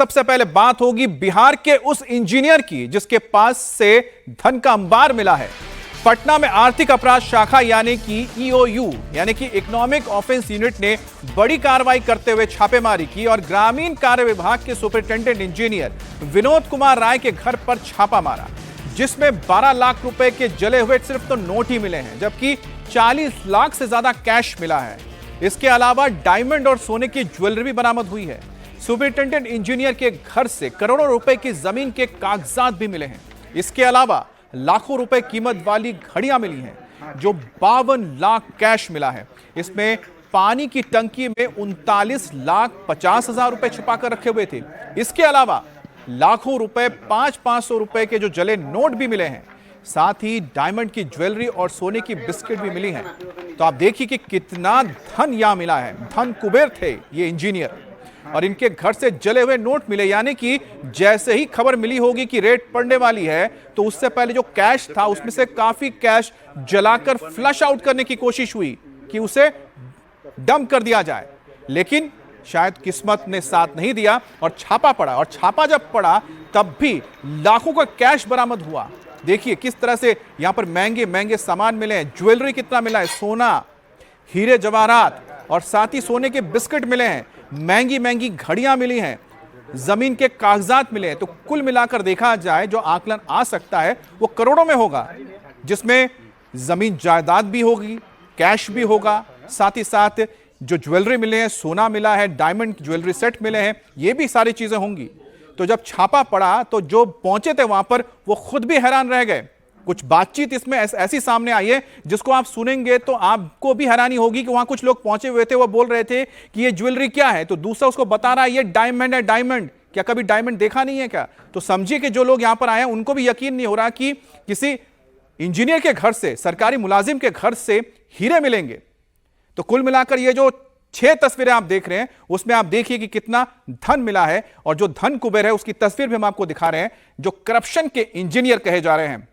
सबसे पहले बात होगी बिहार के उस इंजीनियर की जिसके पास से धन का अंबार मिला है। पटना में आर्थिक अपराध शाखा यानी कि ईओयू यानी कि इकोनॉमिक ऑफेंस यूनिट ने बड़ी कार्रवाई करते हुए छापेमारी की और ग्रामीण कार्य विभाग के सुपरिटेंडेंट इंजीनियर विनोद कुमार राय के घर पर छापा मारा, जिसमें 12 लाख रुपए के जले हुए सिर्फ तो नोट ही मिले हैं, जबकि 40 लाख से ज्यादा कैश मिला है। इसके अलावा डायमंड और सोने की ज्वेलरी भी बरामद हुई है। सुपरिटेंडेंट इंजीनियर के घर से करोड़ों रुपए की जमीन के कागजात भी मिले हैं। इसके अलावा लाखों रुपए कीमत वाली घड़ियां मिली हैं, जो 52 लाख कैश मिला है। इसमें पानी की टंकी में 39,50,000 रुपए छुपा कर रखे हुए थे। इसके अलावा लाखों रुपए 500 रुपए के जो जले नोट भी मिले हैं। साथ ही डायमंड की ज्वेलरी और सोने की बिस्किट भी मिली हैं। तो आप देखिए कि कितना धन यहां मिला है। धन कुबेर थे ये इंजीनियर और इनके घर से जले हुए नोट मिले, यानी कि जैसे ही खबर मिली होगी कि रेड पड़ने वाली है तो उससे पहले जो कैश था उसमें से काफी कैश जलाकर फ्लश आउट करने की कोशिश हुई कि उसे डंप कर दिया जाए, लेकिन शायद किस्मत ने साथ नहीं दिया और छापा पड़ा। और छापा जब पड़ा तब भी लाखों का कैश बरामद हुआ। देखिए किस तरह से यहां पर महंगे महंगे सामान मिले हैं। ज्वेलरी कितना मिला है, सोना, हीरे जवाहरात और साथ ही सोने के बिस्किट मिले हैं। महंगी महंगी घड़ियां मिली हैं, जमीन के कागजात मिले हैं। तो कुल मिलाकर देखा जाए जो आकलन आ सकता है वो करोड़ों में होगा, जिसमें जमीन जायदाद भी होगी, कैश भी होगा, साथ ही साथ जो ज्वेलरी मिले हैं, सोना मिला है, डायमंड ज्वेलरी सेट मिले हैं, ये भी सारी चीजें होंगी। तो जब छापा पड़ा तो जो पहुंचे थे वहां पर वो खुद भी हैरान रह गए। कुछ बातचीत इसमें ऐसी सामने आई है जिसको आप सुनेंगे तो आपको भी हैरानी होगी कि वहां कुछ लोग पहुंचे हुए थे, वो बोल रहे थे कि ये ज्वेलरी क्या है, तो दूसरा उसको बता रहा है ये डायमंड है। डायमंड क्या कभी डायमंड देखा नहीं है क्या? तो समझिए कि जो लोग यहां पर आए हैं उनको भी यकीन नहीं हो रहा कि किसी इंजीनियर के घर से, सरकारी मुलाजिम के घर से हीरे मिलेंगे। तो कुल मिलाकर ये जो 6 तस्वीरें आप देख रहे हैं उसमें आप देखिए कि कितना धन मिला है। और जो धन कुबेर है उसकी तस्वीर भी हम आपको दिखा रहे हैं, जो करप्शन के इंजीनियर कहे जा रहे हैं।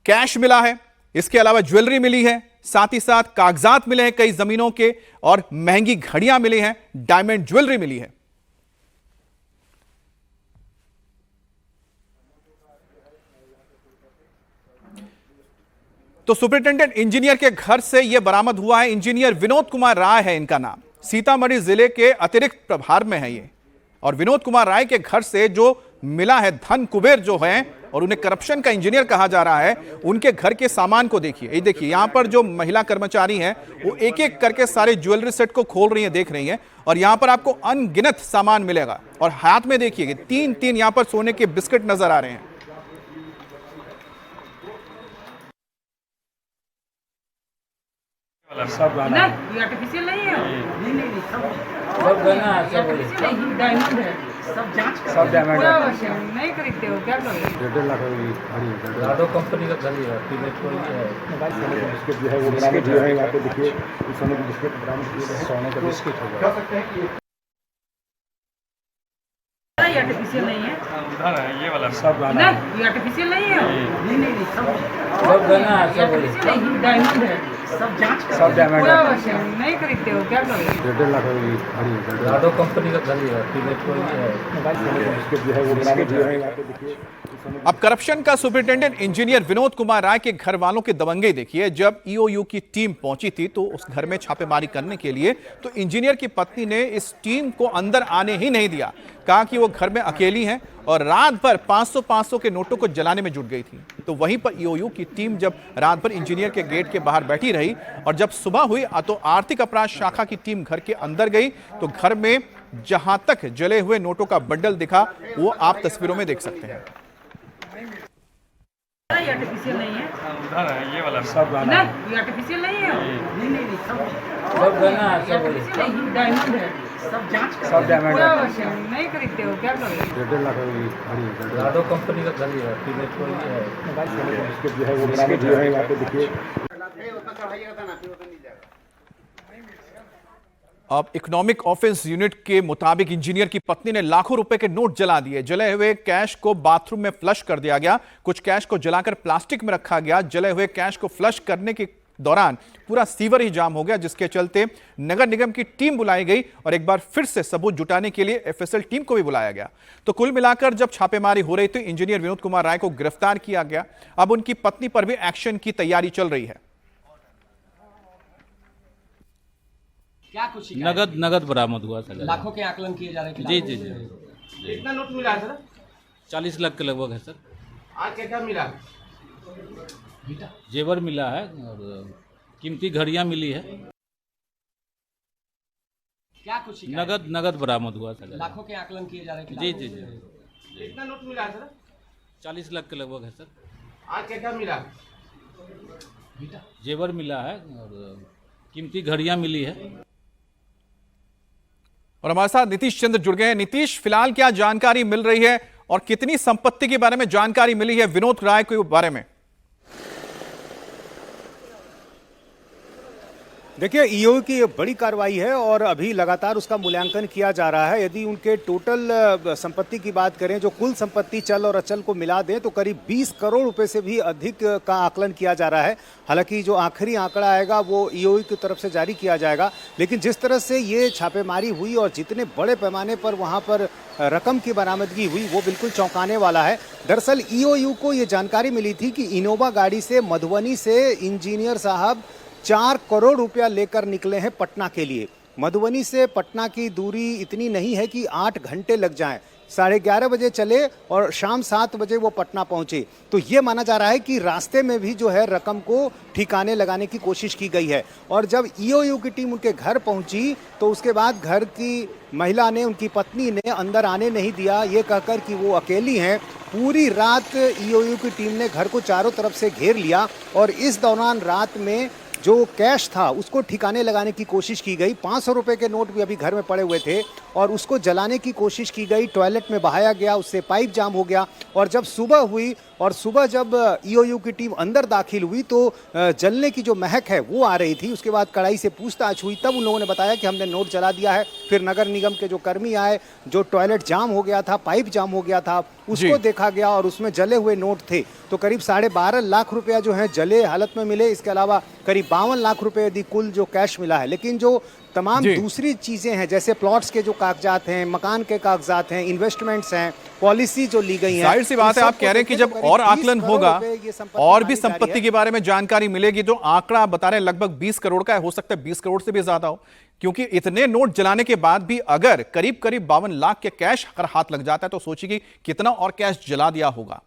कैश मिला है, इसके अलावा ज्वेलरी मिली है, साथ ही साथ कागजात मिले हैं कई जमीनों के और महंगी घड़ियां मिली हैं, डायमंड ज्वेलरी मिली है। तो सुपरिटेंडेंट इंजीनियर के घर से यह बरामद हुआ है। इंजीनियर विनोद कुमार राय है इनका नाम, सीतामढ़ी जिले के अतिरिक्त प्रभार में है ये। और विनोद कुमार राय के घर से जो मिला है धन कुबेर जो है और उन्हें करप्शन का इंजीनियर कहा जा रहा है, उनके घर के सामान को देखिए। ये देखिए यहां पर जो महिला कर्मचारी हैं वो एक एक करके सारे ज्वेलरी सेट को खोल रही हैं, देख रही हैं। और यहां पर आपको अनगिनत सामान मिलेगा। और हाथ में देखिए 3-3 यहां पर सोने के बिस्किट नजर आ रहे हैं। सब गाना ये आर्टिफिशियल नहीं है। नहीं सब गाना सब डायमंड है, सब डायमंड है। नहीं खरीदते हो क्या? करोगे 1.5 लाख की घड़ी कंपनी का घड़ी है, पीनेट कोई है। बिस्किट जो है वो बरामद जो है, यहाँ पे देखिए सोने के बिस्किट बरामद किए गए। सोने का बिस्किट होगा आर्टिफिशियल नहीं है, उधर है ये वाला सब गाना ये आर्टिफिशियल नहीं है। नहीं सब गाना सब डायमंड है, सब डायमंड है। नहीं खरीदते हो क्या? करोगे 1.5 लाख की घड़ी कंपनी का घड़ी है, पीनेट कोई है। बिस्किट जो है वो बरामद जो है, यहाँ पे देखिए। अब करप्शन का सुपरिटेंडेंट इंजीनियर विनोद कुमार राय के घर वालों के दबंगे देखिए। जब ईओयू की टीम पहुंची थी तो उस घर में छापेमारी करने के लिए, तो इंजीनियर की पत्नी ने इस टीम को अंदर आने ही नहीं दिया, कहा कि वो घर में अकेली हैं और रात भर 500 के नोटों को जलाने में जुट गई थी। तो वहीं पर ईओयू की टीम जब रात भर इंजीनियर के गेट के बाहर बैठी रही और जब सुबह हुई तो आर्थिक अपराध शाखा की टीम घर के अंदर गई, तो घर में जहां तक जले हुए नोटों का बंडल दिखा वो आप तस्वीरों में देख सकते हैं। ये आर्टिफिशियल नहीं है, उधर है ये वाला सब गाना ये आर्टिफिशियल नहीं है। नहीं सब गाना सब डायमंड है, सब डायमंड है। नहीं खरीदते हो क्या? करोगे 1.5 लाख की घड़ी कंपनी का घड़ी है, पीनेट कोई है। बिस्किट जो है वो बरामद जो है, यहाँ पे देखिए। अब इकोनॉमिक ऑफेंस यूनिट के मुताबिक इंजीनियर की पत्नी ने लाखों रुपए के नोट जला दिए। जले हुए कैश को बाथरूम में फ्लश कर दिया गया, कुछ कैश को जलाकर प्लास्टिक में रखा गया। जले हुए कैश को फ्लश करने की दौरान पूरा सीवर ही जाम हो गया, जिसके चलते नगर निगम की टीम बुलाई गई और एक बार फिर से सबूत जुटाने के लिए एफएसएल टीम को भी बुलाया गया। तो कुल मिलाकर जब छापेमारी हो रही थी, इंजीनियर विनोद कुमार राय को गिरफ्तार किया गया। अब उनकी पत्नी पर भी एक्शन की तैयारी चल रही है। क्या कुछ नगद बरामद हुआ सर। लाखों के आकलन किए जा रहे हैं। जी जी जी, कितना नोट मिला है सर? 40 लाख के लगभग है सर। आज क्या क्या मिला? जेवर मिला है और कीमती घड़ियां मिली है। क्या कुछ नगद बरामद हुआ सर। लाखों के आकलन किए जा रहे हैं। जी जी जी, कितना नोट मिला है सर? 40 लाख के लगभग है सर। आज क्या क्या मिला? जेवर मिला है और कीमती घड़ियां मिली है। और हमारे साथ नीतीश चंद्र जुड़ गए हैं। नीतीश, फिलहाल क्या जानकारी मिल रही है और कितनी संपत्ति के बारे में जानकारी मिली है विनोद राय के बारे में? देखिए, ईओ की बड़ी कार्रवाई है और अभी लगातार उसका मूल्यांकन किया जा रहा है। यदि उनके टोटल संपत्ति की बात करें, जो कुल संपत्ति चल और अचल को मिला दें, तो करीब 20 करोड़ रुपए से भी अधिक का आकलन किया जा रहा है। हालांकि जो आखिरी आंकड़ा आएगा वो ईओ की तरफ से जारी किया जाएगा, लेकिन जिस तरह से ये छापेमारी हुई और जितने बड़े पैमाने पर वहाँ पर रकम की बरामदगी हुई, वो बिल्कुल चौंकाने वाला है। दरअसल ईओयू को ये जानकारी मिली थी कि इनोवा गाड़ी से मधुबनी से इंजीनियर साहब 4 करोड़ रुपया लेकर निकले हैं पटना के लिए। मधुबनी से पटना की दूरी इतनी नहीं है कि 8 घंटे लग जाएं। 11:30 बजे चले और शाम 7 बजे वो पटना पहुंचे। तो ये माना जा रहा है कि रास्ते में भी जो है रकम को ठिकाने लगाने की कोशिश की गई है। और जब ईओयू की टीम उनके घर पहुंची तो उसके बाद घर की महिला ने, उनकी पत्नी ने अंदर आने नहीं दिया, ये कहकर कि वो अकेली हैं। पूरी रात ईओयू की टीम ने घर को चारों तरफ से घेर लिया और इस दौरान रात में जो कैश था उसको ठिकाने लगाने की कोशिश की गई। 500 रुपए के नोट भी अभी घर में पड़े हुए थे और उसको जलाने की कोशिश की गई। टॉयलेट में बहाया गया, उससे पाइप जाम हो गया और जब सुबह हुई और सुबह जब ईओयू की टीम अंदर दाखिल हुई तो जलने की जो महक है वो आ रही थी। उसके बाद कड़ाई से पूछताछ हुई, तब उन लोगों ने बताया कि हमने नोट जला दिया है। फिर नगर निगम के जो कर्मी आए, जो टॉयलेट जाम हो गया था, पाइप जाम हो गया था, उसको देखा गया और उसमें जले हुए नोट थे। तो करीब 12.5 लाख रुपया जो है जले हालत में मिले। इसके अलावा करीब 52 लाख रुपए यदि कुल जो कैश मिला है। लेकिन जो तमाम दूसरी चीजें हैं, जैसे प्लॉट्स के जो कागजात हैं, मकान के कागजात हैं, इन्वेस्टमेंट्स हैं, पॉलिसी जो ली गई है, जाहिर सी बात है, आप कह रहे हैं कि जब और आकलन होगा और भी संपत्ति के बारे में जानकारी मिलेगी, तो आंकड़ा बता रहे हैं लगभग 20 करोड़ का है। हो सकता है 20 करोड़ से भी ज्यादा हो, क्योंकि इतने नोट जलाने के बाद भी अगर करीब 52 लाख के कैश अगर हाथ लग जाता है तो सोचिए कि कितना और कैश जला दिया होगा।